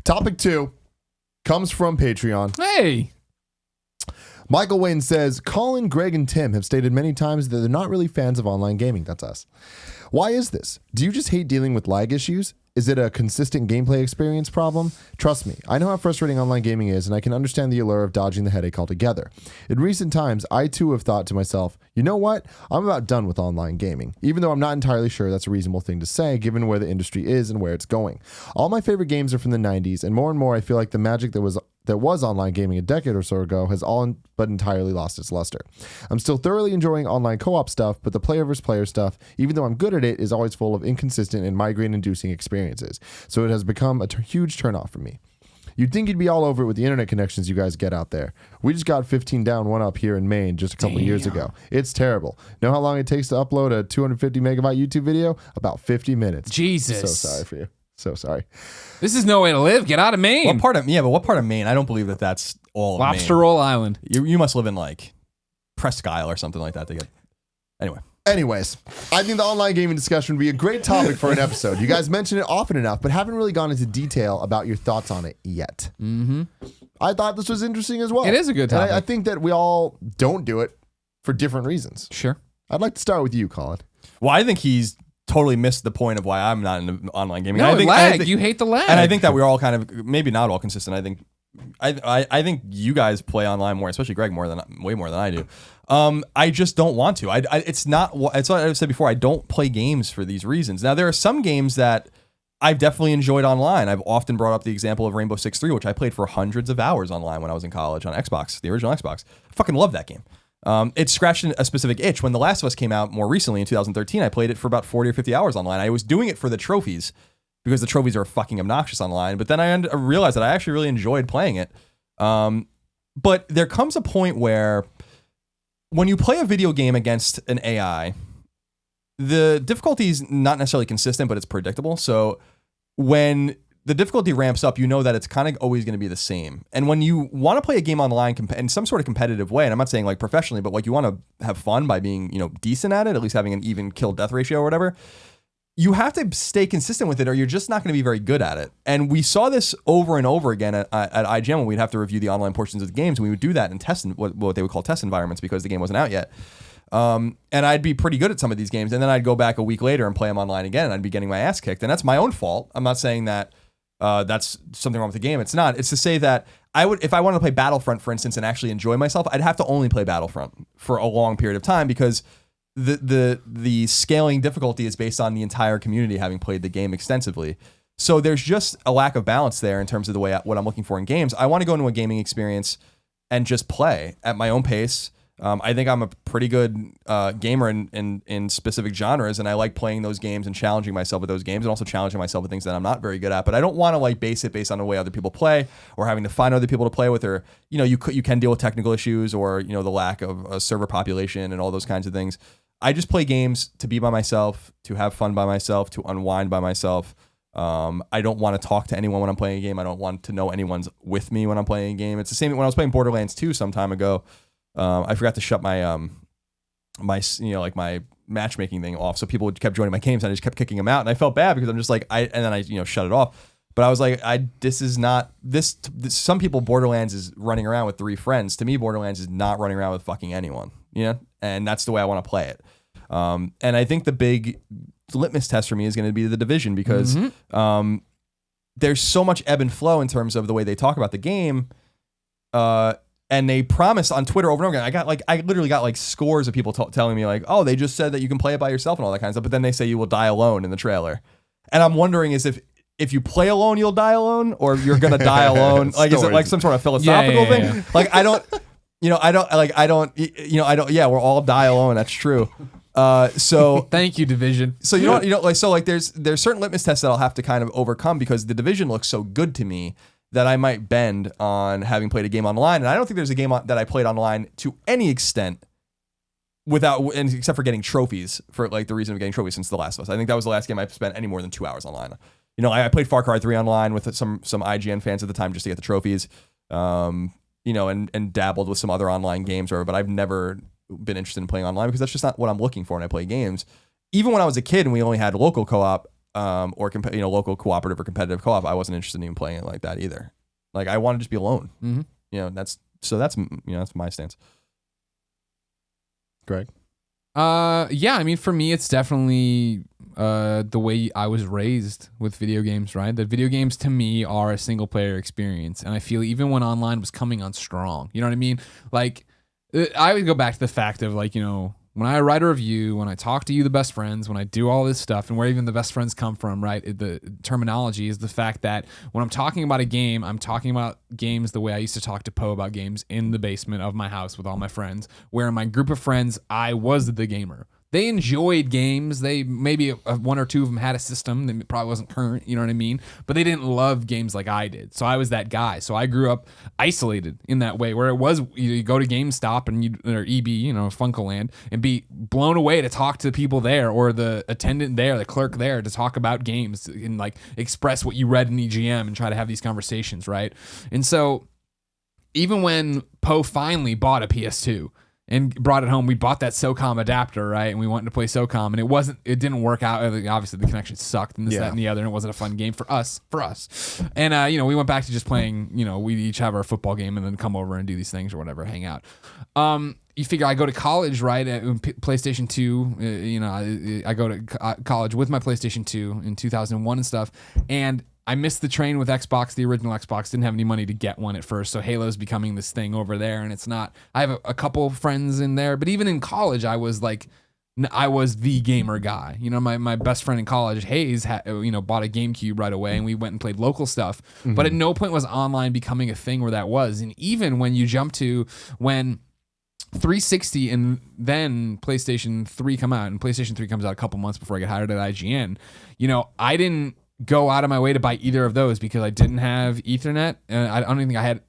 Topic 2 comes from Patreon. Hey. Michael Wayne says, Colin, Greg, and Tim have stated many times that they're not really fans of online gaming. That's us. Why is this? Do you just hate dealing with lag issues? Is it a consistent gameplay experience problem? Trust me, I know how frustrating online gaming is, and I can understand the allure of dodging the headache altogether. In recent times, I too have thought to myself, you know what? I'm about done with online gaming, even though I'm not entirely sure that's a reasonable thing to say, given where the industry is and where it's going. All my favorite games are from the 90s, and more I feel like the magic that was online gaming a decade or so ago has all but entirely lost its luster. I'm still thoroughly enjoying online co-op stuff, but the player versus player stuff, even though I'm good at it, is always full of inconsistent and migraine-inducing experiences. So it has become a huge turnoff for me. You'd think you'd be all over it with the internet connections you guys get out there. We just got 15 down, 1 up here in Maine just a couple of years ago. It's terrible. Know how long it takes to upload a 250 megabyte YouTube video? About 50 minutes. Jesus. So sorry for you. So sorry. This is no way to live. Get out of Maine. What part of Maine? I don't believe that's all of Lobster Maine. Roll Island. You must live in like Presque Isle or something like that to get. Anyways, I think the online gaming discussion would be a great topic for an episode. You guys mention it often enough, but haven't really gone into detail about your thoughts on it yet. Mm-hmm. I thought this was interesting as well. It is a good topic. And I think that we all don't do it for different reasons. Sure. I'd like to start with you, Colin. Well, I think he's totally missed the point of why I'm not into online gaming. No, I think, lag. You hate the lag. And I think that we're all kind of, maybe not all consistent. I think you guys play online more, especially Greg, way more than I do. I just don't want to. It's what I've said before. I don't play games for these reasons. Now, there are some games that I've definitely enjoyed online. I've often brought up the example of Rainbow Six 3, which I played for hundreds of hours online when I was in college on Xbox, the original Xbox. I fucking love that game. It scratched a specific itch. When The Last of Us came out more recently in 2013, I played it for about 40 or 50 hours online. I was doing it for the trophies because the trophies are fucking obnoxious online. But then I realized that I actually really enjoyed playing it. But there comes a point where when you play a video game against an AI, the difficulty is not necessarily consistent, but it's predictable. So when the difficulty ramps up, you know that it's kind of always going to be the same. And when you want to play a game online in some sort of competitive way, and I'm not saying like professionally, but like you want to have fun by being, decent at it, at least having an even kill death ratio or whatever, you have to stay consistent with it or you're just not going to be very good at it. And we saw this over and over again at IGN when we'd have to review the online portions of the games. And we would do that in what they would call test environments because the game wasn't out yet. And I'd be pretty good at some of these games. And then I'd go back a week later and play them online again and I'd be getting my ass kicked. And that's my own fault. I'm not saying that that's something wrong with the game. It's not. It's to say that if I wanted to play Battlefront, for instance, and actually enjoy myself, I'd have to only play Battlefront for a long period of time because the scaling difficulty is based on the entire community having played the game extensively. So there's just a lack of balance there in terms of the way what I'm looking for in games. I want to go into a gaming experience and just play at my own pace. I think I'm a pretty good gamer in specific genres, and I like playing those games and challenging myself with those games, and also challenging myself with things that I'm not very good at. But I don't want to like base it based on the way other people play, or having to find other people to play with, or you can deal with technical issues, or the lack of a server population and all those kinds of things. I just play games to be by myself, to have fun by myself, to unwind by myself. I don't want to talk to anyone when I'm playing a game. I don't want to know anyone's with me when I'm playing a game. It's the same when I was playing Borderlands 2 some time ago. I forgot to shut my my matchmaking thing off, so people kept joining my games and I just kept kicking them out, and I felt bad because I'm just like and then I shut it off. But I was like, this is not this. Some people Borderlands is running around with 3 friends. To me, Borderlands is not running around with fucking anyone. And that's the way I want to play it. And I think the big litmus test for me is going to be The Division because there's so much ebb and flow in terms of the way they talk about the game. And they promised on Twitter over and over again. I literally got like scores of people telling me like, oh, they just said that you can play it by yourself and all that kind of stuff. But then they say you will die alone in the trailer. And I'm wondering is if you play alone, you'll die alone, or you're gonna die alone. Like, is it like some sort of philosophical thing? Yeah. Like, I don't. Yeah, we'll all die alone. That's true. So thank you, Division. So there's certain litmus tests that I'll have to kind of overcome because The Division looks so good to me that I might bend on having played a game online. And I don't think there's a game that I played online to any extent except for getting trophies for like the reason of getting trophies since The Last of Us. I think that was the last game I've spent any more than 2 hours online. I played Far Cry 3 online with some IGN fans at the time just to get the trophies. And dabbled with some other online games, but I've never been interested in playing online because that's just not what I'm looking for when I play games. Even when I was a kid and we only had local co-op, or local cooperative or competitive co-op, I wasn't interested in even playing it like that either. Like I want to just be alone. Mm-hmm. That's my stance. Greg? Yeah, I mean, for me, it's definitely the way I was raised with video games, right? That video games to me are a single player experience. And I feel even when online was coming on strong, you know what I mean? Like, I would go back to the fact of like, when I write a review, when I talk to you, the best friends, when I do all this stuff, and where even the best friends come from, right? The terminology is the fact that when I'm talking about a game, I'm talking about games the way I used to talk to Poe about games in the basement of my house with all my friends, where in my group of friends, I was the gamer. They enjoyed games. They maybe one or two of them had a system that probably wasn't current, you know what I mean? But they didn't love games like I did. So I was that guy. So I grew up isolated in that way, where it was you go to GameStop or EB, Funkoland, and be blown away to talk to the people there or the attendant there, the clerk there, to talk about games and like express what you read in EGM and try to have these conversations, right? And so even when Poe finally bought a PS2 and brought it home, we bought that SOCOM adapter, right? And we wanted to play SOCOM, and it didn't work out. Obviously, the connection sucked, and this, that, and the other, and it wasn't a fun game for us. And we went back to just playing. We each have our football game, and then come over and do these things or whatever, hang out. You figure I go to college, right? At PlayStation 2. I go to college with my PlayStation 2 in 2001 and stuff, and I missed the train with Xbox, the original Xbox. Didn't have any money to get one at first, so Halo's becoming this thing over there, and it's not. I have a couple friends in there, but even in college, I was the gamer guy. My best friend in college, Hayes, bought a GameCube right away, and we went and played local stuff. Mm-hmm. But at no point was online becoming a thing where that was. And even when you jump to when 360 and then PlayStation 3 come out, and PlayStation 3 comes out a couple months before I get hired at IGN, I didn't go out of my way to buy either of those because I didn't have Ethernet. I don't even think I had.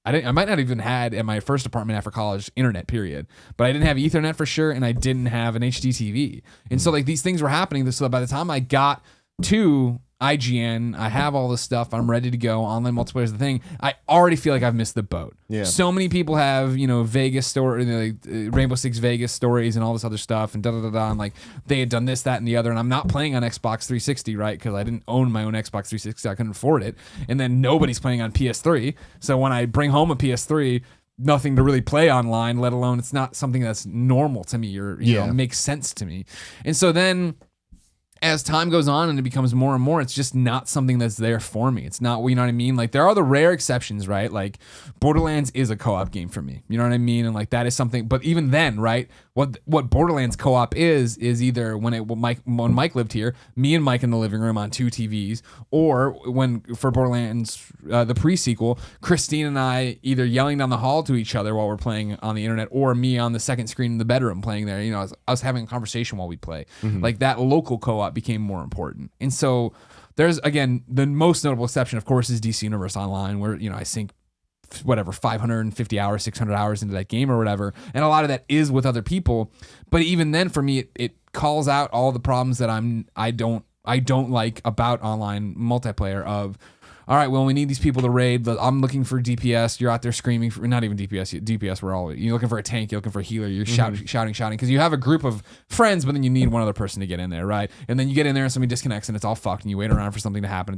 I might not even had at my first apartment after college internet, period. But I didn't have Ethernet for sure, and I didn't have an HD TV. And so like these things were happening. So by the time I got to IGN, I have all this stuff, I'm ready to go. Online multiplayer is the thing. I already feel like I've missed the boat. Yeah. So many people have, Vegas story, like Rainbow Six Vegas stories and all this other stuff, and and like they had done this, that, and the other. And I'm not playing on Xbox 360, right? Because I didn't own my own Xbox 360, I couldn't afford it. And then nobody's playing on PS3. So when I bring home a PS3, nothing to really play online, let alone it's not something that's normal to me or makes sense to me. And so then, as time goes on and it becomes more and more, it's just not something that's there for me. It's not, you know what I mean? Like there are the rare exceptions, right? Like Borderlands is a co-op game for me. You know what I mean? And like that is something, but even then, right? What Borderlands co-op is either when Mike lived here, me and Mike in the living room on 2 TVs, or when for Borderlands, the pre-sequel, Christine and I either yelling down the hall to each other while we're playing on the internet, or me on the second screen in the bedroom playing there. I was having a conversation while we play. Mm-hmm. Like that local co-op became more important. And so there's, again, the most notable exception, of course, is DC Universe Online, where, I sink 550 hours, 600 hours into that game or whatever. And a lot of that is with other people. But even then, for me, it calls out all the problems that I don't like about online multiplayer of, all right, well, we need these people to raid. I'm looking for DPS. You're out there screaming for, not even DPS. DPS, you're looking for a tank. You're looking for a healer. You're shouting, because you have a group of friends, but then you need one other person to get in there, right? And then you get in there and somebody disconnects and it's all fucked and you wait around for something to happen,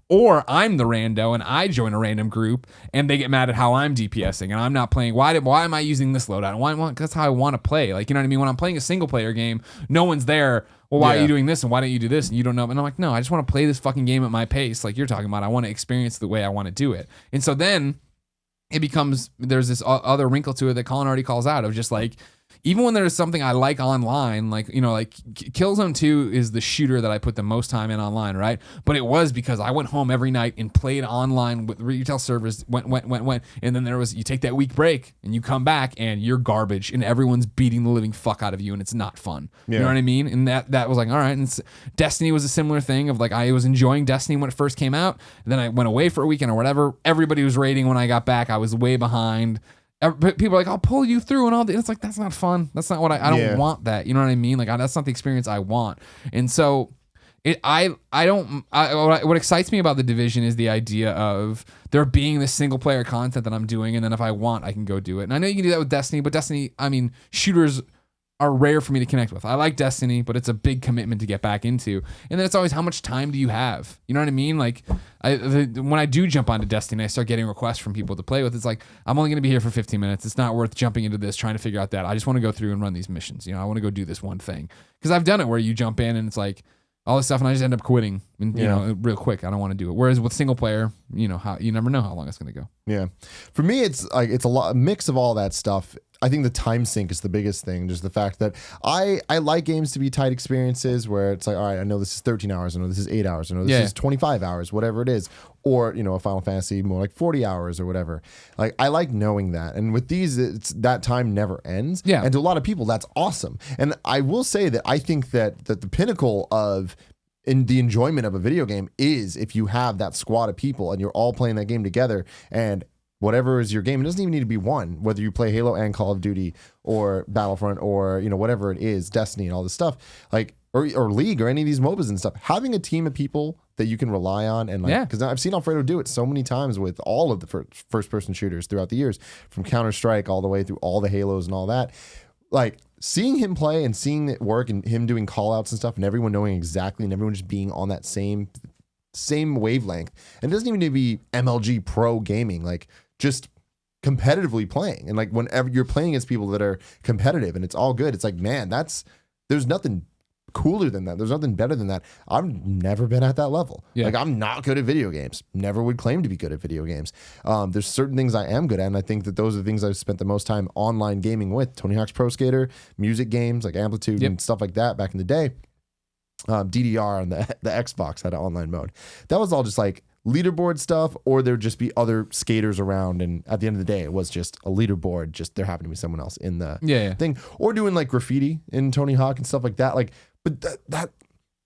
Or I'm the rando and I join a random group and they get mad at how I'm DPSing and I'm not playing. Why am I using this loadout? That's how I want to play. Like, you know what I mean? When I'm playing a single player game, no one's there. Well, why are you doing this and why don't you do this? And you don't know. And I'm like, no, I just want to play this fucking game at my pace. Like you're talking about, I want to experience the way I want to do it. And so then it becomes, there's this other wrinkle to it that Colin already calls out of just like, even when there's something I like online, like, like Killzone 2 is the shooter that I put the most time in online, right? But it was because I went home every night and played online with retail servers, went. And then you take that week break and you come back and you're garbage and everyone's beating the living fuck out of you and it's not fun. Yeah. You know what I mean? And that was like, all right. And Destiny was a similar thing of like, I was enjoying Destiny when it first came out. And then I went away for a weekend or whatever. Everybody was raiding when I got back. I was way behind. People are like, I'll pull you through and all that. It's like, that's not fun. That's not what I don't want that. You know what I mean? Like, that's not the experience I want. And so what excites me about The Division is the idea of there being this single player content that I'm doing. And then if I want, I can go do it. And I know you can do that with Destiny, but Destiny, I mean, shooters are rare for me to connect with. I like Destiny, but it's a big commitment to get back into. And then it's always, how much time do you have? You know what I mean? Like, when I do jump onto Destiny, I start getting requests from people to play with. It's like, I'm only going to be here for 15 minutes. It's not worth jumping into this, trying to figure out that. I just want to go through and run these missions. You know, I want to go do this one thing. Because I've done it where you jump in and it's like, all this stuff, and I just end up quitting, and, you know, real quick. I don't want to do it. Whereas with single player, you know, you never know how long it's going to go. Yeah. For me, it's a mix of all that stuff. I think the time sink is the biggest thing. Just the fact that I like games to be tight experiences where it's like, all right, I know this is 13 hours. I know this is 8 hours. I know this is 25 hours, whatever it is. Or, you know, a Final Fantasy more like 40 hours or whatever. Like, I like knowing that. And with these, it's that time never ends. Yeah. And to a lot of people, that's awesome. And I will say that I think that the pinnacle of in the enjoyment of a video game is if you have that squad of people and you're all playing that game together, and whatever is your game, it doesn't even need to be one, whether you play Halo and Call of Duty or Battlefront or, you know, whatever it is, Destiny and all this stuff, like, or League or any of these MOBAs and stuff, having a team of people that you can rely on. And like, because I've seen Alfredo do it so many times with all of the first person shooters throughout the years, from Counter-Strike all the way through all the Halos and all that. Like, seeing him play and seeing it work and him doing call outs and stuff and everyone knowing exactly and everyone just being on that same wavelength. And it doesn't even need to be MLG pro gaming, like just competitively playing. And like, whenever you're playing against people that are competitive and it's all good, it's like, man, there's nothing cooler than that. There's nothing better than that. I've never been at that level. Like, I'm not good at video games. Never would claim to be good at video games. There's certain things I am good at, and I think that those are the things I've spent the most time online gaming with. Tony Hawk's Pro Skater, music games like Amplitude and stuff like that back in the day. DDR on the Xbox had an online mode. That was all just like leaderboard stuff, or there'd just be other skaters around, and at the end of the day it was just a leaderboard, just there happened to be someone else in the thing, or doing like graffiti in Tony Hawk and stuff like that. Like, but that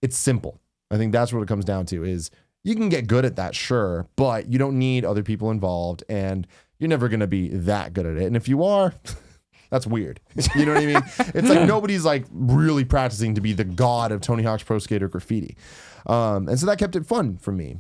it's simple. I think that's what it comes down to, is you can get good at that, sure, but you don't need other people involved, and you're never going to be that good at it. And if you are, that's weird. You know what I mean? It's like nobody's like really practicing to be the god of Tony Hawk's Pro Skater graffiti. And so that kept it fun for me.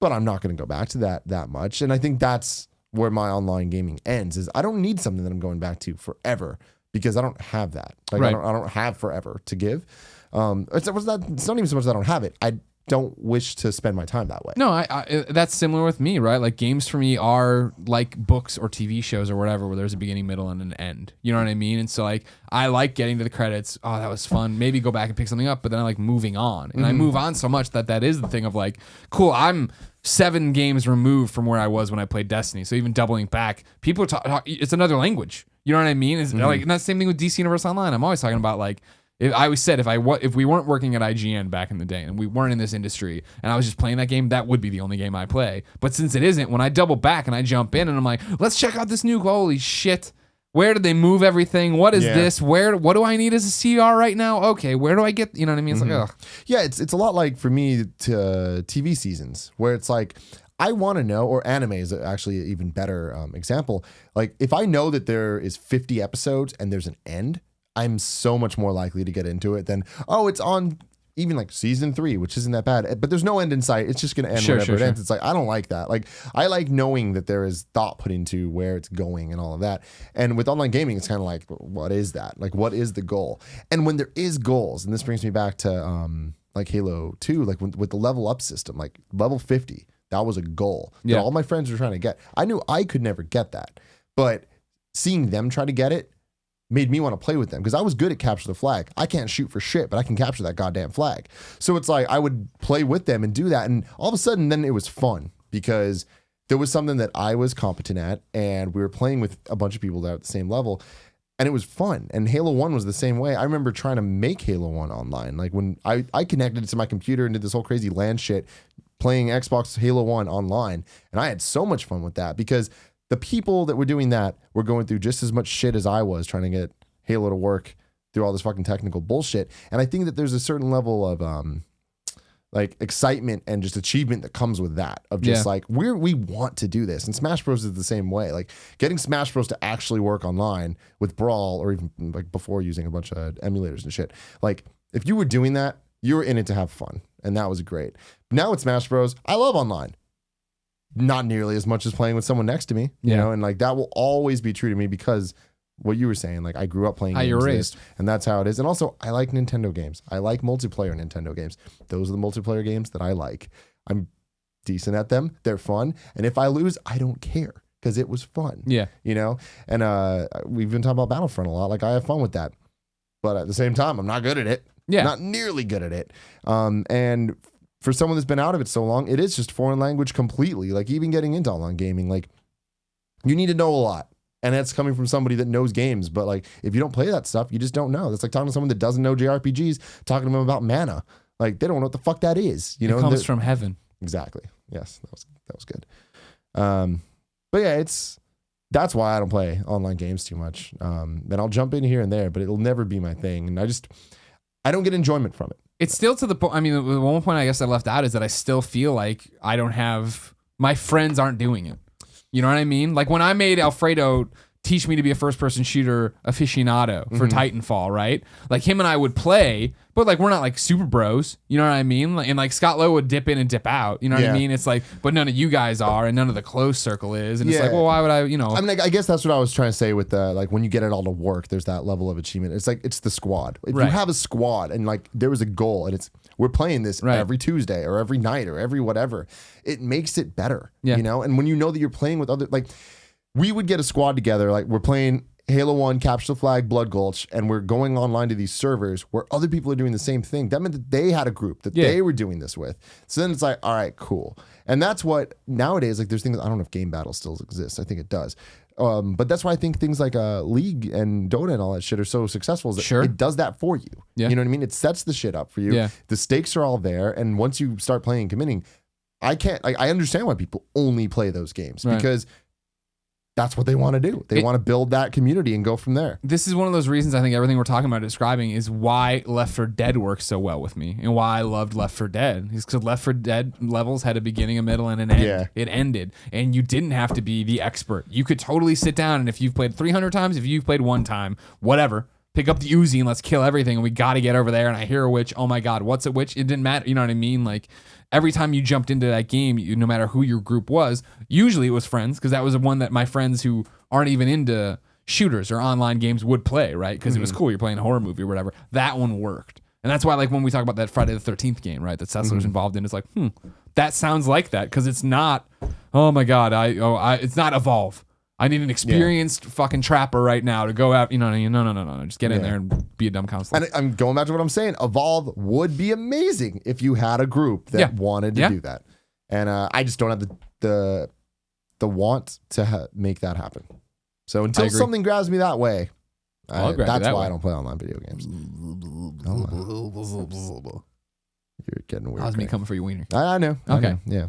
But I'm not going to go back to that much. And I think that's where my online gaming ends, is I don't need something that I'm going back to forever, because I don't have that. Like, I don't have forever to give. It's not even so much that I don't have it. I don't wish to spend my time that way. No, I that's similar with me, right? Like, games for me are like books or TV shows or whatever, where there's a beginning, middle, and an end. You know what I mean? And so, like, I like getting to the credits. Oh, that was fun. Maybe go back and pick something up, but then I like moving on. And I move on so much that is the thing of like, cool, I'm 7 games removed from where I was when I played Destiny. So even doubling back, people talk, it's another language. You know what I mean? It's like, and that's the same thing with DC Universe Online. I'm always talking about, like, I always said, if we weren't working at IGN back in the day and we weren't in this industry and I was just playing that game, that would be the only game I play. But since it isn't, when I double back and I jump in and I'm like, let's check out this new, holy shit, where did they move everything? What is this? What do I need as a CR right now? Okay, where do I get, you know what I mean? It's like, ugh. Yeah, it's a lot like, for me, to TV seasons, where it's like, I want to know, or anime is actually an even better example. Like, if I know that there is 50 episodes and there's an end, I'm so much more likely to get into it than, oh, it's on even like season 3, which isn't that bad, but there's no end in sight. It's just going to end whenever it ends. It's like, I don't like that. Like, I like knowing that there is thought put into where it's going and all of that. And with online gaming, it's kind of like, what is that? Like, what is the goal? And when there is goals, and this brings me back to like Halo 2, like with the level up system, like level 50, that was a goal that all my friends were trying to get. I knew I could never get that, but seeing them try to get it made me want to play with them, because I was good at capture the flag. I can't shoot for shit, but I can capture that goddamn flag. So it's like, I would play with them and do that. And all of a sudden then it was fun, because there was something that I was competent at, and we were playing with a bunch of people that are at the same level, and it was fun. And Halo 1 was the same way. I remember trying to make Halo 1 online. Like, when I connected it to my computer and did this whole crazy LAN shit, playing Xbox Halo 1 online. And I had so much fun with that, because the people that were doing that were going through just as much shit as I was trying to get Halo to work through all this fucking technical bullshit. And I think that there's a certain level of like excitement and just achievement that comes with that, of just like, we want to do this. And Smash Bros is the same way. Like, getting Smash Bros to actually work online with Brawl, or even like before using a bunch of emulators and shit. Like, if you were doing that, you were in it to have fun. And that was great. Now with Smash Bros, I love online. Not nearly as much as playing with someone next to me, you know, and like, that will always be true to me, because what you were saying. Like I grew up playing How games, you're raised. and that's how it is. And also, I like Nintendo games. I like multiplayer Nintendo games. Those are the multiplayer games that I like. I'm decent at them. They're fun. And if I lose, I don't care because it was fun. Yeah. You know? And we've been talking about Battlefront a lot. Like I have fun with that. But at the same time, I'm not good at it. Yeah. Not nearly good at it. And for someone that's been out of it so long, it is just foreign language completely. Like even getting into online gaming, like you need to know a lot. And that's coming from somebody that knows games. But like if you don't play that stuff, you just don't know. That's like talking to someone that doesn't know JRPGs, talking to them about mana. Like they don't know what the fuck that is. You know, It comes from heaven. Exactly. Yes, that was good. But yeah, that's why I don't play online games too much. And I'll jump in here and there, but it'll never be my thing. And I don't get enjoyment from it. It's still to the point. I mean, the one point I guess I left out is that I still feel like I don't have my friends aren't doing it. You know what I mean? Like when I made Alfredo teach me to be a first-person shooter aficionado for Titanfall, right? Like him and I would play, but like we're not like super bros. You know what I mean? Like, and like Scott Lowe would dip in and dip out. You know what I mean? It's like, but none of you guys are, and none of the close circle is. And it's like, well, why would I? You know? I mean, like, I guess that's what I was trying to say with like when you get it all to work, there's that level of achievement. It's like it's the squad. If you have a squad and like there was a goal, and we're playing this every Tuesday or every night or every whatever, it makes it better. Yeah. You know, and when you know that you're playing with other like. We would get a squad together, like we're playing Halo 1, Capture the Flag, Blood Gulch, and we're going online to these servers where other people are doing the same thing. That meant that they had a group that they were doing this with. So then it's like, all right, cool. And that's what nowadays, like there's things, I don't know if Game Battle still exists. I think it does. But that's why I think things like League and Dota and all that shit are so successful. Is that it does that for you. Yeah. You know what I mean? It sets the shit up for you. Yeah. The stakes are all there. And once you start playing and committing, I understand why people only play those games because that's what they want to do. They want to build that community and go from there. This is one of those reasons I think everything we're talking about describing is why Left 4 Dead works so well with me and why I loved Left 4 Dead. Is because Left 4 Dead levels had a beginning, a middle, and an end. Yeah. It ended. And you didn't have to be the expert. You could totally sit down and if you've played 300 times, if you've played one time, whatever, pick up the Uzi and let's kill everything and we got to get over there and I hear a witch. Oh my God, what's a witch? It didn't matter. You know what I mean? Like every time you jumped into that game, no matter who your group was, usually it was friends because that was the one that my friends who aren't even into shooters or online games would play, right? Because it was cool. You're playing a horror movie or whatever. That one worked. And that's why like when we talk about that Friday the 13th game, right, that Cecil's involved in, it's like, that sounds like that because it's not, oh my God, it's not Evolve. I need an experienced fucking trapper right now to go out. You know, no. Just get in there and be a dumb counselor. And I'm going back to what I'm saying. Evolve would be amazing if you had a group that wanted to do that. And I just don't have the want to make that happen. So until something grabs me that way, that's why I don't play online video games. You're getting weird. That was me coming for your wiener. I know. Okay. Yeah.